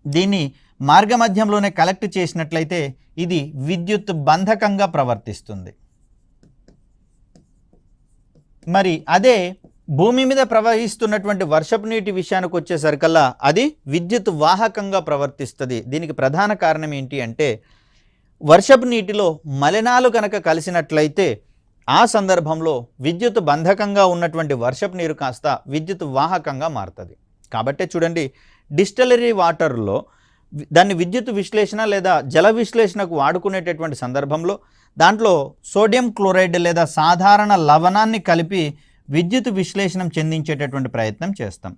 దీన్ని మార్గమధ్యంలోనే కలెక్ట్ చేసినట్లయితే ఇది విద్యుత్ బంధకంగా ప్రవర్తిస్తుంది. మరి అదే భూమి మీద ప్రవహిస్తున్నటువంటి వర్షపు నీటి విషయానికి వచ్చేసరికల్లా అది విద్యుత్ వాహకంగా ప్రవర్తిస్తుంది. దీనికి ప్రధాన కారణం ఏంటి అంటే వర్షపు నీటిలో మలినాలు కనుక కలిసినట్లయితే ఆ సందర్భంలో విద్యుత్ బంధకంగా ఉన్నటువంటి వర్షపు నీరు కాస్త విద్యుత్ వాహకంగా మారుతుంది. కాబట్టే చూడండి, డిస్టిలరీ వాటర్లో దాన్ని విద్యుత్ విశ్లేషణ లేదా జల విశ్లేషణకు వాడుకునేటటువంటి సందర్భంలో దాంట్లో సోడియం క్లోరైడ్ లేదా సాధారణ లవణాన్ని కలిపి విద్యుత్ విశ్లేషణం చెందించేటటువంటి ప్రయత్నం చేస్తాం.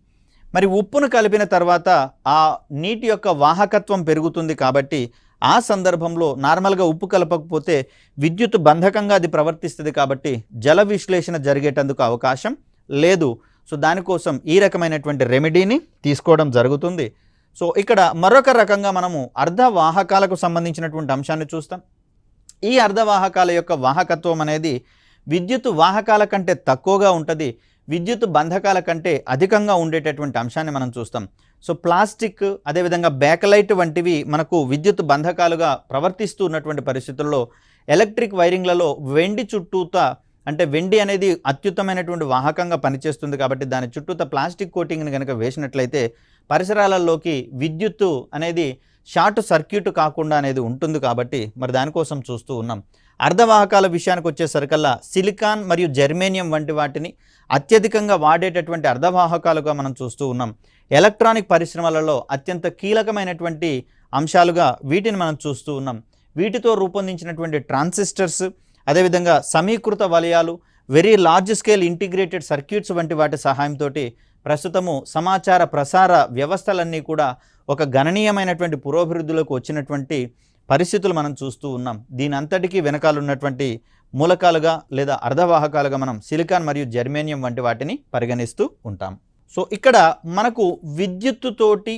మరి ఉప్పును కలిపిన తర్వాత ఆ నీటి యొక్క వాహకత్వం పెరుగుతుంది కాబట్టి ఆ సందర్భంలో నార్మల్గా ఉప్పు కలపకపోతే విద్యుత్ బంధకంగా అది ప్రవర్తిస్తుంది కాబట్టి జల విశ్లేషణ జరిగేటందుకు అవకాశం లేదు. సో దానికోసం ఈ రకమైనటువంటి రెమెడీని తీసుకోవడం జరుగుతుంది. సో ఇక్కడ మరొక రకంగా మనము అర్ధవాహకాలకు సంబంధించినటువంటి అంశాన్ని చూస్తాం. ఈ అర్ధవాహకాల యొక్క వాహకత్వం అనేది విద్యుత్ వాహకాల కంటే తక్కువగా ఉంటుంది, విద్యుత్ బంధకాల కంటే అధికంగా ఉండేటటువంటి అంశాన్ని మనం చూస్తాం. సో ప్లాస్టిక్ అదేవిధంగా బ్యాకలైట్ వంటివి మనకు విద్యుత్ బంధకాలుగా ప్రవర్తిస్తూ ఉన్నటువంటి పరిస్థితుల్లో ఎలక్ట్రిక్ వైరింగ్లలో వెండి చుట్టూతా, అంటే వెండి అనేది అత్యుత్తమైనటువంటి వాహకంగా పనిచేస్తుంది కాబట్టి దాని చుట్టూతా ప్లాస్టిక్ కోటింగ్ని కనుక వేసినట్లయితే పరిసరాలలోకి విద్యుత్తు అనేది షార్ట్ సర్క్యూట్ కాకుండా అనేది ఉంటుంది కాబట్టి మరి దానికోసం చూస్తూ ఉన్నాం. అర్ధవాహకాల విషయానికి వచ్చేసరికల్లా సిలికాన్ మరియు జెర్మేనియం వంటి వాటిని అత్యధికంగా వాడేటటువంటి అర్ధవాహకాలుగా మనం చూస్తూ ఉన్నాం. ఎలక్ట్రానిక్ పరిశ్రమలలో అత్యంత కీలకమైనటువంటి అంశాలుగా వీటిని మనం చూస్తూ ఉన్నాం. వీటితో రూపొందించినటువంటి ట్రాన్సిస్టర్స్, అదేవిధంగా సమీకృత వలయాలు, very large scale integrated circuits వంటి వాటి సహాయంతో ప్రస్తుతము సమాచార ప్రసార వ్యవస్థలన్నీ కూడా ఒక గణనీయమైనటువంటి పురోభివృద్ధిలోకి వచ్చినటువంటి పరిస్థితులు మనం చూస్తూ ఉన్నాం. దీని అంతటికీ వెనకాలన్నటువంటి మూలకాలుగా లేదా అర్ధవాహకాలుగా మనం సిలికాన్ మరియు జెర్మేనియం వంటి వాటిని పరిగణిస్తూ ఉంటాం. సో ఇక్కడ మనకు విద్యుత్తుతోటి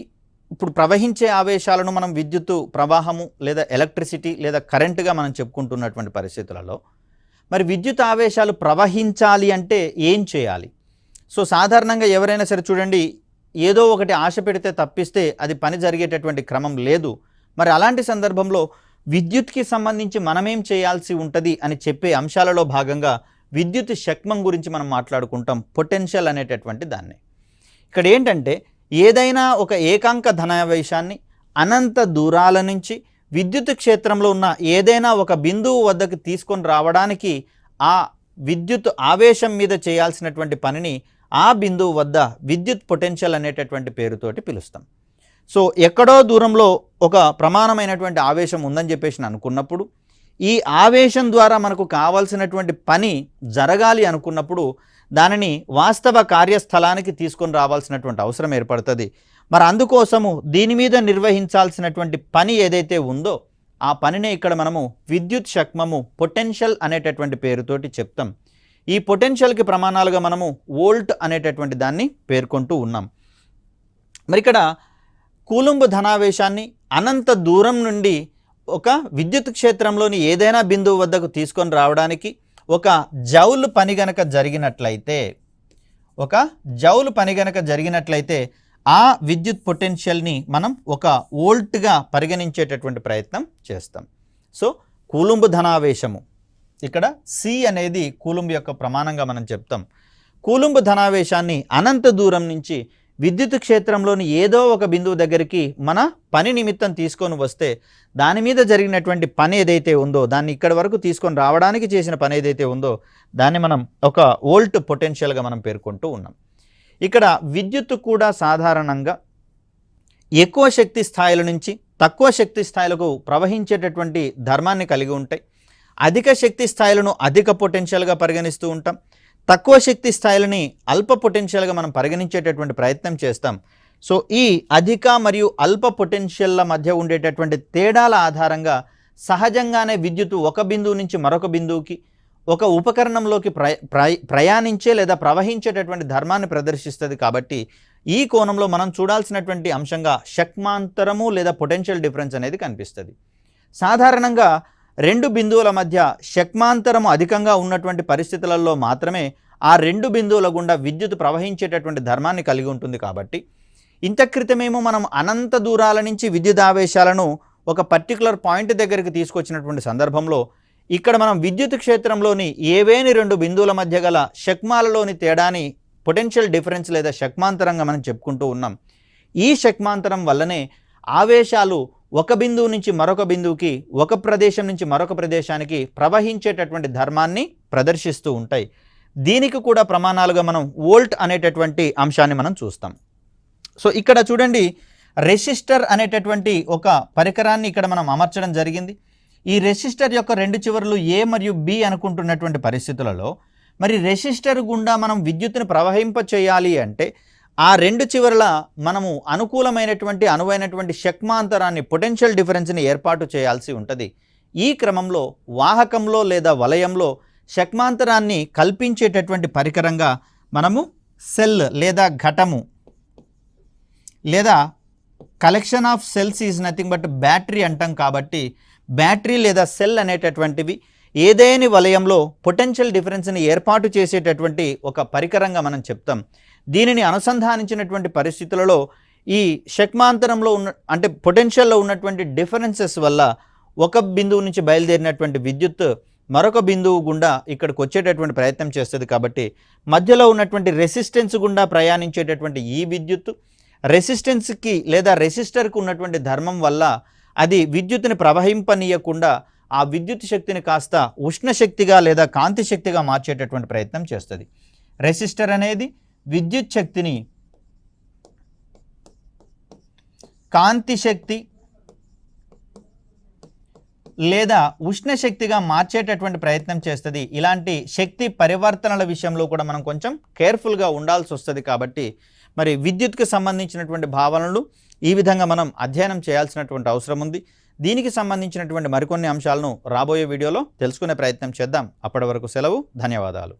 ఇప్పుడు ప్రవహించే ఆవేశాలను మనం విద్యుత్తు ప్రవాహము లేదా ఎలక్ట్రిసిటీ లేదా కరెంటుగా మనం చెప్పుకుంటున్నటువంటి పరిస్థితులలో మరి విద్యుత్ ఆవేశాలు ప్రవహించాలి అంటే ఏం చేయాలి? సో సాధారణంగా ఎవరైనా సరే చూడండి, ఏదో ఒకటి ఆశ పెడితే తప్పిస్తే అది పని జరిగేటటువంటి క్రమం లేదు. మరి అలాంటి సందర్భంలో విద్యుత్కి సంబంధించి మనమేం చేయాల్సి ఉంటుంది అని చెప్పే అంశాలలో భాగంగా విద్యుత్ శక్మం గురించి మనం మాట్లాడుకుంటాం, పొటెన్షియల్ అనేటటువంటి దాన్ని. ఇక్కడ ఏంటంటే ఏదైనా ఒక ఏకాంక ధనావేశాన్ని అనంత దూరాల నుంచి విద్యుత్ క్షేత్రంలో ఉన్న ఏదైనా ఒక బిందువు వద్దకు తీసుకొని రావడానికి ఆ విద్యుత్ ఆవేశం మీద చేయాల్సినటువంటి పనిని ఆ బిందువు వద్ద విద్యుత్ పొటెన్షియల్ అనేటటువంటి పేరుతోటి పిలుస్తాం. సో ఎక్కడో దూరంలో ఒక ప్రమాణమైనటువంటి ఆవేశం ఉందని చెప్పేసి అనుకున్నప్పుడు ఈ ఆవేశం ద్వారా మనకు కావాల్సినటువంటి పని జరగాలి అనుకున్నప్పుడు దానిని వాస్తవ కార్యస్థలానికి తీసుకొని రావాల్సినటువంటి అవసరం ఏర్పడుతుంది. మరి అందుకోసము దీని మీద నిర్వహించాల్సినటువంటి పని ఏదైతే ఉందో ఆ పనినే ఇక్కడ మనము విద్యుత్ శక్మము పొటెన్షియల్ అనేటటువంటి పేరుతోటి చెప్తాం. ఈ పొటెన్షియల్కి ప్రమాణాలుగా మనము వోల్ట్ అనేటటువంటి దాన్ని పేర్కొంటూ ఉన్నాం. మరి ఇక్కడ కూలుంబ్ ధనావేశాన్ని అనంత దూరం నుండి ఒక విద్యుత్ క్షేత్రంలోని ఏదైనా బిందువు వద్దకు తీసుకొని రావడానికి ఒక జౌల్ పని గనక జరిగినట్లయితే ఆ విద్యుత్ పొటెన్షియల్ని మనం ఒక వోల్ట్గా పరిగణించేటటువంటి ప్రయత్నం చేస్తాం. సో కూలుంబ్ ధనావేశము ఇక్కడ సి అనేది కూలుంబ్ యొక్క ప్రమాణంగా మనం చెప్తాం. కూలుంబ్ ధనావేశాన్ని అనంత దూరం నుంచి విద్యుత్ క్షేత్రంలోని ఏదో ఒక బిందువు దగ్గరికి మన పని నిమిత్తం తీసుకొని వస్తే దాని మీద జరిగినటువంటి పని ఏదైతే ఉందో, దాన్ని ఇక్కడి వరకు తీసుకొని రావడానికి చేసిన పని ఏదైతే ఉందో దాన్ని మనం ఒక వోల్ట్ పొటెన్షియల్గా మనం పేర్కొంటూ ఉన్నాం. ఇక్కడ విద్యుత్తు కూడా సాధారణంగా ఎక్కువ శక్తి స్థాయిల నుంచి తక్కువ శక్తి స్థాయిలకు ప్రవహించేటటువంటి ధర్మాన్ని కలిగి ఉంటాయి. అధిక శక్తి స్థాయిలను అధిక పొటెన్షియల్గా పరిగణిస్తూ ఉంటాం, తక్కువ శక్తి స్థాయిలని అల్ప పొటెన్షియల్గా మనం పరిగణించేటటువంటి ప్రయత్నం చేస్తాం. సో ఈ అధిక మరియు అల్ప పొటెన్షియల్ల మధ్య ఉండేటటువంటి తేడాల ఆధారంగా సహజంగానే విద్యుత్తు ఒక బిందువు నుంచి మరొక బిందువుకి, ఒక ఉపకరణంలోకి ప్రయాణించే లేదా ప్రవహించేటటువంటి ధర్మాన్ని ప్రదర్శిస్తుంది. కాబట్టి ఈ కోణంలో మనం చూడాల్సినటువంటి అంశంగా షక్మాంతరము లేదా పొటెన్షియల్ డిఫరెన్స్ అనేది కనిపిస్తుంది. సాధారణంగా రెండు బిందువుల మధ్య షక్మాంతరము అధికంగా ఉన్నటువంటి పరిస్థితులలో మాత్రమే ఆ రెండు బిందువుల గుండా విద్యుత్ ప్రవహించేటటువంటి ధర్మాన్ని కలిగి ఉంటుంది. కాబట్టి ఇంత క్రితమేమో మనం అనంత దూరాల నుంచి విద్యుత్ ఆవేశాలను ఒక పర్టికులర్ పాయింట్ దగ్గరికి తీసుకొచ్చినటువంటి సందర్భంలో ఇక్కడ మనం విద్యుత్ క్షేత్రంలోని ఏవేని రెండు బిందువుల మధ్య గల షక్మాలలోని తేడాని పొటెన్షియల్ డిఫరెన్స్ లేదా షక్మాంతరంగా మనం చెప్పుకుంటూ ఉన్నాం. ఈ షక్మాంతరం వల్లనే ఆవేశాలు ఒక బిందువు నుంచి మరొక బిందువుకి, ఒక ప్రదేశం నుంచి మరొక ప్రదేశానికి ప్రవహించేటటువంటి ధర్మాన్ని ప్రదర్శిస్తూ ఉంటాయి. దీనికి కూడా ప్రమాణాలుగా మనం వోల్ట్ అనేటటువంటి అంశాన్ని మనం చూస్తాం. సో ఇక్కడ చూడండి, రెసిస్టర్ అనేటటువంటి ఒక పరికరాన్ని ఇక్కడ మనం అమర్చడం జరిగింది. ఈ రెసిస్టర్ యొక్క రెండు చివరలు ఏ మరియు బి అనుకుంటున్నటువంటి పరిస్థితులలో మరి రెసిస్టర్ గుండా మనం విద్యుత్తును ప్రవహింప చేయాలి అంటే ఆ రెండు చివరల మనము అనుకూలమైనటువంటి అనువైనటువంటి షక్మాంతరాన్ని పొటెన్షియల్ డిఫరెన్స్ని ఏర్పాటు చేయాల్సి ఉంటుంది. ఈ క్రమంలో వాహకంలో లేదా వలయంలో షక్మాంతరాన్ని కల్పించేటటువంటి పరికరంగా మనము సెల్ లేదా ఘటము లేదా collection of cells is nothing but battery అంటాం. కాబట్టి బ్యాటరీ లేదా సెల్ అనేటటువంటివి ఏదేని వలయంలో పొటెన్షియల్ డిఫరెన్స్ని ఏర్పాటు చేసేటటువంటి ఒక పరికరంగా మనం చెప్తాం. దీనిని అనుసంధానించినటువంటి పరిస్థితులలో ఈ షక్మాంతరంలో అంటే పొటెన్షియల్లో ఉన్నటువంటి డిఫరెన్సెస్ వల్ల ఒక బిందువు నుంచి బయలుదేరినటువంటి విద్యుత్ మరొక బిందువు గుండా ఇక్కడికి వచ్చేటటువంటి ప్రయత్నం చేస్తుంది. కాబట్టి మధ్యలో ఉన్నటువంటి రెసిస్టెన్స్ గుండా ప్రయాణించేటటువంటి ఈ విద్యుత్ రెసిస్టెన్స్కి లేదా రెసిస్టర్కి ఉన్నటువంటి ధర్మం వల్ల అది విద్యుత్తుని ప్రవహింపనీయకుండా ఆ విద్యుత్ శక్తిని కాస్త ఉష్ణశక్తిగా లేదా కాంతి శక్తిగా మార్చేటటువంటి ప్రయత్నం చేస్తుంది. రెసిస్టర్ అనేది విద్యుత్ శక్తిని కాంతి శక్తి లేదా ఉష్ణశక్తిగా మార్చేటటువంటి ప్రయత్నం చేస్తుంది. ఇలాంటి శక్తి పరివర్తనల విషయంలో కూడా మనం కొంచెం కేర్ఫుల్గా ఉండాల్సి వస్తుంది. కాబట్టి మరి విద్యుత్కి సంబంధించినటువంటి భావనలు ఈ విధంగా మనం అధ్యయనం చేయాల్సినటువంటి అవసరం ఉంది. దీనికి సంబంధించినటువంటి మరికొన్ని అంశాలను రాబోయే వీడియోలో తెలుసుకునే ప్రయత్నం చేద్దాం. అప్పటి వరకు సెలవు. ధన్యవాదాలు.